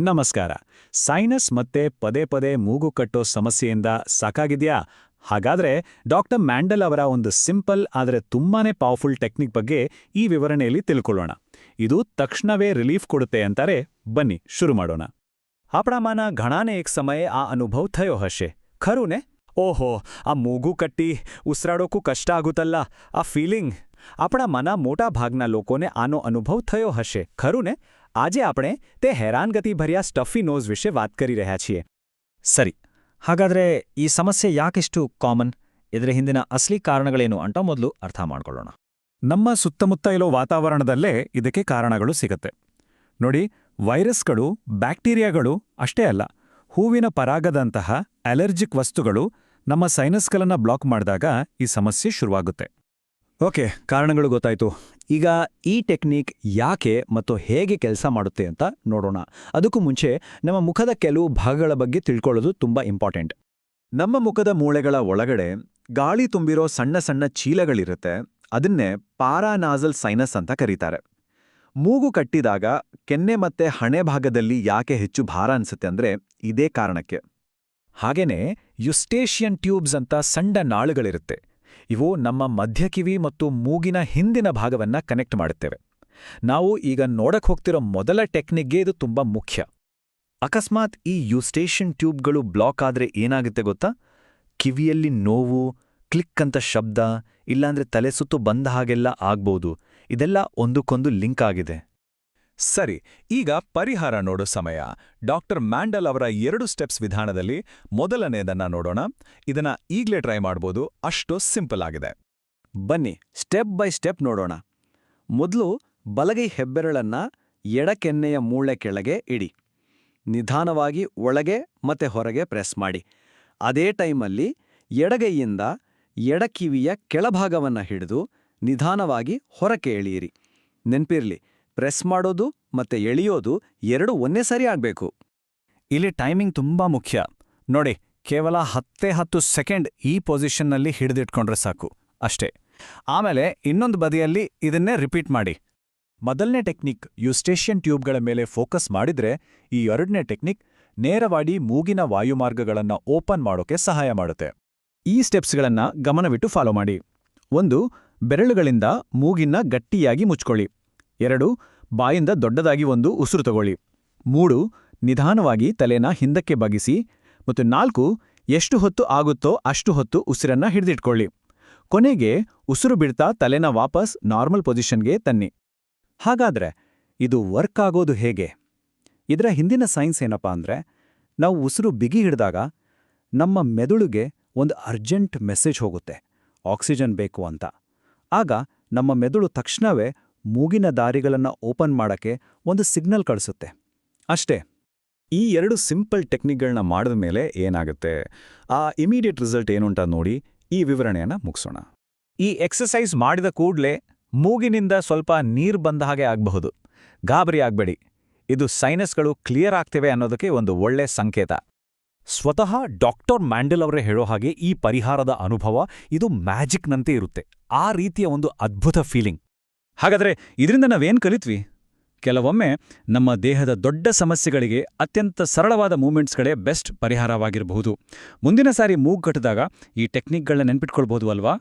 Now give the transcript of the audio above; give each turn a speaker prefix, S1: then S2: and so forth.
S1: ನಮಸ್ಕಾರ. ಸೈನಸ್ ಮತ್ತೆ ಪದೇ ಪದೇ ಮೂಗು ಕಟ್ಟೋ ಸಮಸ್ಯೆಯಿಂದ ಸಾಕಾಗಿದ್ಯಾ? ಹಾಗಾದ್ರೆ ಡಾಕ್ಟರ್ ಮ್ಯಾಂಡಲ್ ಅವರ ಒಂದು ಸಿಂಪಲ್ ಆದರೆ ತುಂಬಾನೇ ಪವರ್ಫುಲ್ ಟೆಕ್ನಿಕ್ ಬಗ್ಗೆ ಈ ವಿವರಣೆಯಲ್ಲಿ ತಿಳ್ಕೊಳ್ಳೋಣ. ಇದು ತಕ್ಷಣವೇ ರಿಲೀಫ್ ಕೊಡುತ್ತೆ ಅಂತಾರೆ. ಬನ್ನಿ ಶುರು ಮಾಡೋಣ.
S2: આપણામાંના ઘણાને એક સમયે આ અનુભવ થયો હશે, ખરું ને? ઓહો, આ મૂગું કટ્ટી ઉસરાડોકું કષ્ટ આಗುತ್ತಲ್ಲ, આ ફિલિંગ. આપણામાંના મોટા ભાગના લોકોને આનો અનુભવ થયો હશે, ખરું ને? આજે આપણે તે હેરાનગતિભર્યા સ્ટફી નોઝ વિશે વાત કરી રહ્યા છીએ.
S3: ಸರಿ, ಹಾಗಾದ್ರೆ ಈ ಸಮಸ್ಯೆ ಯಾಕಿಷ್ಟು ಕಾಮನ್, ಇದರ ಹಿಂದಿನ ಅಸಲಿ ಕಾರಣಗಳೇನು ಅಂತ ಮೊದಲು ಅರ್ಥ ಮಾಡ್ಕೊಳ್ಳೋಣ.
S1: ನಮ್ಮ ಸುತ್ತಮುತ್ತ ಇರೋ ವಾತಾವರಣದಲ್ಲೇ ಇದಕ್ಕೆ ಕಾರಣಗಳು ಸಿಗತ್ತೆ. ನೋಡಿ, ವೈರಸ್ಗಳು, ಬ್ಯಾಕ್ಟೀರಿಯಾಗಳು ಅಷ್ಟೇ ಅಲ್ಲ, ಹೂವಿನ ಪರಾಗದಂತಹ ಅಲರ್ಜಿಕ್ ವಸ್ತುಗಳು ನಮ್ಮ ಸೈನಸ್ಗಳನ್ನು ಬ್ಲಾಕ್ ಮಾಡಿದಾಗ ಈ ಸಮಸ್ಯೆ ಶುರುವಾಗುತ್ತೆ.
S2: ಓಕೆ, ಕಾರಣಗಳು ಗೊತ್ತಾಯ್ತು. ಈಗ ಈ ಟೆಕ್ನಿಕ್ ಯಾಕೆ ಮತ್ತು ಹೇಗೆ ಕೆಲಸ ಮಾಡುತ್ತೆ ಅಂತ ನೋಡೋಣ. ಅದಕ್ಕೂ ಮುಂಚೆ ನಮ್ಮ ಮುಖದ ಕೆಲವು ಭಾಗಗಳ ಬಗ್ಗೆ ತಿಳ್ಕೊಳ್ಳೋದು ತುಂಬ ಇಂಪಾರ್ಟೆಂಟ್. ನಮ್ಮ ಮುಖದ ಮೂಳೆಗಳ ಒಳಗಡೆ ಗಾಳಿ ತುಂಬಿರೋ ಸಣ್ಣ ಸಣ್ಣ ಚೀಲಗಳಿರುತ್ತೆ. ಅದನ್ನೇ ಪಾರಾನಾಸಲ್ ಸೈನಸ್ ಅಂತ ಕರೀತಾರೆ. ಮೂಗು ಕಟ್ಟಿದಾಗ ಕೆನ್ನೆ ಮತ್ತೆ ಹಣೆ ಭಾಗದಲ್ಲಿ ಯಾಕೆ ಹೆಚ್ಚು ಭಾರ ಅನ್ಸುತ್ತೆ ಅಂದ್ರೆ ಇದೇ ಕಾರಣಕ್ಕೆ.
S3: ಹಾಗೇನೇ ಯುಸ್ಟೇಷಿಯನ್ ಟ್ಯೂಬ್ಸ್ ಅಂತ ಸಣ್ಣ ನಾಳುಗಳಿರುತ್ತೆ. ಇವು ನಮ್ಮ ಮಧ್ಯಕಿವಿ ಮತ್ತು ಮೂಗಿನ ಹಿಂದಿನ ಭಾಗವನ್ನ ಕನೆಕ್ಟ್ ಮಾಡುತ್ತೇವೆ. ನಾವು ಈಗ ನೋಡಕ್ ಹೋಗ್ತಿರೋ ಮೊದಲ ಟೆಕ್ನಿಕ್ಗೆ ಇದು ತುಂಬಾ ಮುಖ್ಯ. ಅಕಸ್ಮಾತ್ ಈ ಯುಸ್ಟೇಷನ್ ಟ್ಯೂಬ್ಗಳು ಬ್ಲಾಕ್ ಆದ್ರೆ ಏನಾಗುತ್ತೆ ಗೊತ್ತಾ? ಕಿವಿಯಲ್ಲಿ ನೋವು, ಕ್ಲಿಕ್ ಅಂತ ಶಬ್ದ, ಇಲ್ಲಾಂದ್ರೆ ತಲೆ ಸುತ್ತು ಬಂದ ಹಾಗೆಲ್ಲ ಆಗ್ಬೋದು. ಇದೆಲ್ಲ ಒಂದಕ್ಕೊಂದು ಲಿಂಕ್ ಆಗಿದೆ.
S4: ಸರಿ, ಈಗ ಪರಿಹಾರ ನೋಡೋ ಸಮಯ. ಡಾಕ್ಟರ್ ಮ್ಯಾಂಡಲ್ ಅವರ 2 ಸ್ಟೆಪ್ಸ್ ವಿಧಾನದಲ್ಲಿ ಮೊದಲನೇದನ್ನ ನೋಡೋಣ. ಇದನ್ನ ಈಗ್ಲೇ ಟ್ರೈ ಮಾಡ್ಬೋದು, ಅಷ್ಟು ಸಿಂಪಲ್ ಆಗಿದೆ.
S2: ಬನ್ನಿ ಸ್ಟೆಪ್ ಬೈ ಸ್ಟೆಪ್ ನೋಡೋಣ. ಮೊದಲು ಬಲಗೈ ಹೆಬ್ಬೆರಳನ್ನ ಎಡಕೆನ್ನೆಯ ಮೂಳೆ ಕೆಳಗೆ ಇಡಿ. ನಿಧಾನವಾಗಿ ಒಳಗೆ ಮತ್ತೆ ಹೊರಗೆ ಪ್ರೆಸ್ ಮಾಡಿ. ಅದೇ ಟೈಮಲ್ಲಿ ಎಡಗೈಯಿಂದ ಎಡಕಿವಿಯ ಕೆಳಭಾಗವನ್ನ ಹಿಡಿದು ನಿಧಾನವಾಗಿ ಹೊರಕ್ಕೆ ಎಳೆಯಿರಿ. ನೆನ್ಪಿರ್ಲಿ, ಪ್ರೆಸ್ ಮಾಡೋದು ಮತ್ತೆ ಎಳೆಯೋದು ಎರಡೂ ಒಂದೇ ಸರಿ ಆಗ್ಬೇಕು.
S3: ಇಲ್ಲಿ ಟೈಮಿಂಗ್ ತುಂಬಾ ಮುಖ್ಯ. ನೋಡಿ, ಕೇವಲ 10 ಸೆಕೆಂಡ್ ಈ ಪೊಸಿಷನ್ನಲ್ಲಿ ಹಿಡಿದಿಟ್ಕೊಂಡ್ರೆ ಸಾಕು, ಅಷ್ಟೇ. ಆಮೇಲೆ ಇನ್ನೊಂದು ಬದಿಯಲ್ಲಿ ಇದನ್ನೇ ರಿಪೀಟ್ ಮಾಡಿ. ಮೊದಲನೇ ಟೆಕ್ನಿಕ್ ಯುಸ್ಟೇಷಿಯನ್ ಟ್ಯೂಬ್ಗಳ ಮೇಲೆ ಫೋಕಸ್ ಮಾಡಿದ್ರೆ, ಈ ಎರಡನೇ ಟೆಕ್ನಿಕ್ ನೇರವಾಗಿ ಮೂಗಿನ ವಾಯುಮಾರ್ಗಗಳನ್ನ ಓಪನ್ ಮಾಡೋಕೆ ಸಹಾಯ ಮಾಡುತ್ತೆ.
S2: ಈ ಸ್ಟೆಪ್ಸ್ಗಳನ್ನ ಗಮನವಿಟ್ಟು ಫಾಲೋ ಮಾಡಿ. 1. ಬೆರಳುಗಳಿಂದ ಮೂಗಿನ ಗಟ್ಟಿಯಾಗಿ ಮುಚ್ಕೊಳ್ಳಿ. 2. ಬಾಯಿಂದ ದೊಡ್ಡದಾಗಿ ಒಂದು ಉಸಿರು ತಗೊಳ್ಳಿ. 3. ನಿಧಾನವಾಗಿ ತಲೆನ ಹಿಂದಕ್ಕೆ ಬಗ್ಗಿಸಿ. ಮತ್ತು 4. ಎಷ್ಟು ಹೊತ್ತು ಆಗುತ್ತೋ ಅಷ್ಟು ಹೊತ್ತು ಉಸಿರನ್ನ ಹಿಡಿದಿಟ್ಕೊಳ್ಳಿ. ಕೊನೆಗೆ ಉಸಿರು ಬಿಡ್ತಾ ತಲೆನ ವಾಪಸ್ ನಾರ್ಮಲ್ ಪೊಸಿಷನ್ಗೆ ತನ್ನಿ. ಹಾಗಾದ್ರೆ ಇದು ವರ್ಕ್ ಆಗೋದು ಹೇಗೆ? ಇದರ ಹಿಂದಿನ ಸೈನ್ಸ್ ಏನಪ್ಪಾ ಅಂದ್ರೆ, ನಾವು ಉಸಿರು ಬಿಗಿ ಹಿಡಿದಾಗ ನಮ್ಮ ಮೆದುಳಿಗೆ ಒಂದು ಅರ್ಜೆಂಟ್ ಮೆಸೇಜ್ ಹೋಗುತ್ತೆ, ಆಕ್ಸಿಜನ್ ಬೇಕು ಅಂತ. ಆಗ ನಮ್ಮ ಮೆದುಳು ತಕ್ಷಣವೇ ಮೂಗಿನ ದಾರಿಗಳನ್ನು ಓಪನ್ ಮಾಡಕ್ಕೆ ಒಂದು ಸಿಗ್ನಲ್ ಕಳಿಸುತ್ತೆ, ಅಷ್ಟೇ.
S1: ಈ 2 ಸಿಂಪಲ್ ಟೆಕ್ನಿಕ್ಗಳನ್ನ ಮಾಡಿದ ಮೇಲೆ ಏನಾಗುತ್ತೆ, ಆ ಇಮಿಡಿಯೇಟ್ ರಿಸಲ್ಟ್ ಏನುಂಟ ನೋಡಿ ಈ ವಿವರಣೆಯನ್ನ ಮುಗಿಸೋಣ.
S3: ಈ ಎಕ್ಸಸೈಸ್ ಮಾಡಿದ ಕೂಡ್ಲೇ ಮೂಗಿನಿಂದ ಸ್ವಲ್ಪ ನೀರು ಬಂದ ಹಾಗೆ ಆಗಬಹುದು. ಗಾಬರಿ ಆಗ್ಬೇಡಿ, ಇದು ಸೈನಸ್ಗಳು ಕ್ಲಿಯರ್ ಆಗ್ತಿವೆ ಅನ್ನೋದಕ್ಕೆ ಒಂದು ಒಳ್ಳೆ ಸಂಕೇತ. ಸ್ವತಃ ಡಾಕ್ಟರ್ ಮ್ಯಾಂಡಲ್ ಅವರೇ ಹೇಳೋ ಹಾಗೆ ಈ ಪರಿಹಾರದ ಅನುಭವ ಇದು ಮ್ಯಾಜಿಕ್ನಂತೆ ಇರುತ್ತೆ. ಆ ರೀತಿಯ ಒಂದು ಅದ್ಭುತ ಫೀಲಿಂಗ್.
S1: ಹಾಗಾದ್ರೆ ಇದರಿಂದ ನಾವೇನ್ ಕಲಿತ್ವಿ? ಕೆಲವೊಮ್ಮೆ ನಮ್ಮ ದೇಹದ ದೊಡ್ಡ ಸಮಸ್ಯೆಗಳಿಗೆ ಅತ್ಯಂತ ಸರಳವಾದ ಮೂವ್ಮೆಂಟ್ಸ್ಗಳೇ ಬೆಸ್ಟ್ ಪರಿಹಾರವಾಗಿರಬಹುದು. ಮುಂದಿನ ಸಾರಿ ಮೂಗು ಕಟ್ಟಿದಾಗ ಈ ಟೆಕ್ನಿಕ್ಗಳನ್ನ ನೆನ್ಪಿಟ್ಕೊಳ್ಬಹುದು ಅಲ್ವಾ?